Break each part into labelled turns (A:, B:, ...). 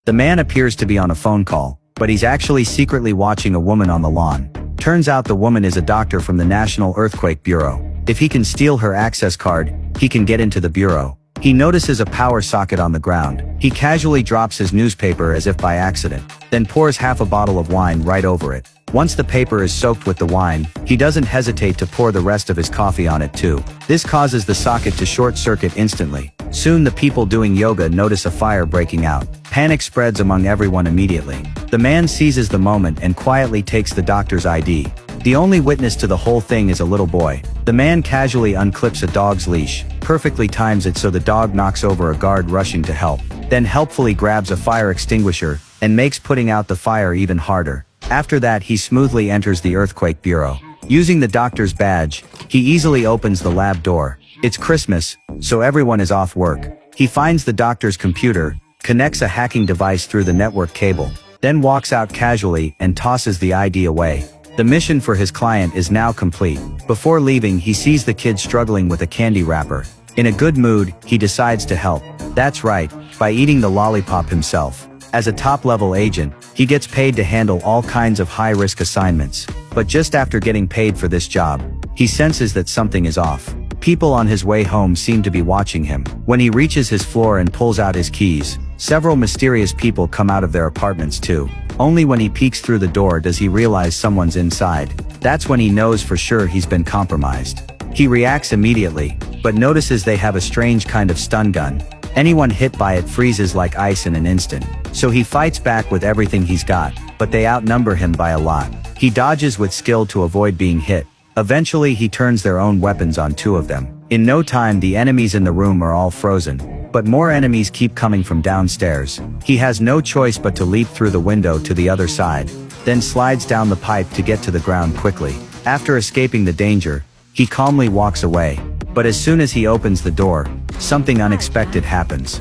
A: The man appears to be on a phone call, but he's actually secretly watching a woman on the lawn. Turns out the woman is a doctor from the National Earthquake Bureau. If he can steal her access card, he can get into the bureau. He notices a power socket on the ground. He casually drops his newspaper as if by accident, then pours half a bottle of wine right over it. Once the paper is soaked with the wine, he doesn't hesitate to pour the rest of his coffee on it too. This causes the socket to short circuit instantly. Soon the people doing yoga notice a fire breaking out. Panic spreads among everyone immediately. The man seizes the moment and quietly takes the doctor's ID. The only witness to the whole thing is a little boy. The man casually unclips a dog's leash, perfectly times it so the dog knocks over a guard rushing to help, then helpfully grabs a fire extinguisher, and makes putting out the fire even harder. After that he smoothly enters the Earthquake Bureau. Using the doctor's badge, he easily opens the lab door. It's Christmas, so everyone is off work. He finds the doctor's computer, connects a hacking device through the network cable, then walks out casually and tosses the ID away. The mission for his client is now complete. Before leaving, he sees the kid struggling with a candy wrapper. In a good mood, he decides to help. That's right, by eating the lollipop himself. As a top-level agent, he gets paid to handle all kinds of high-risk assignments. But just after getting paid for this job, he senses that something is off. People on his way home seem to be watching him. When he reaches his floor and pulls out his keys, several mysterious people come out of their apartments too. Only when he peeks through the door does he realize someone's inside. That's when he knows for sure he's been compromised. He reacts immediately, but notices they have a strange kind of stun gun. Anyone hit by it freezes like ice in an instant. So he fights back with everything he's got, but they outnumber him by a lot. He dodges with skill to avoid being hit. Eventually he turns their own weapons on two of them. In no time the enemies in the room are all frozen, but more enemies keep coming from downstairs. He has no choice but to leap through the window to the other side, then slides down the pipe to get to the ground quickly. After escaping the danger, he calmly walks away. But as soon as he opens the door, something unexpected happens.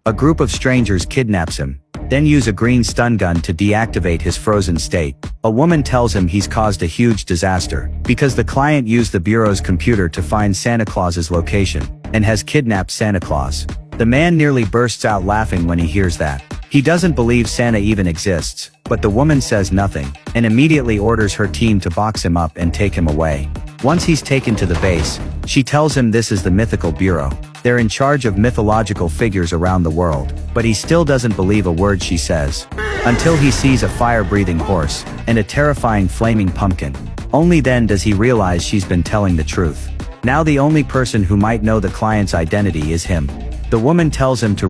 A: A group of strangers kidnaps him, then use a green stun gun to deactivate his frozen state. A woman tells him he's caused a huge disaster, because the client used the bureau's computer to find Santa Claus's location, and has kidnapped Santa Claus. The man nearly bursts out laughing when he hears that. He doesn't believe Santa even exists, but the woman says nothing, and immediately orders her team to box him up and take him away. Once he's taken to the base, she tells him this is the mythical bureau. They're in charge of mythological figures around the world, but he still doesn't believe a word she says. Until he sees a fire-breathing horse, and a terrifying flaming pumpkin. Only then does he realize she's been telling the truth. Now the only person who might know the client's identity is him. The woman tells him to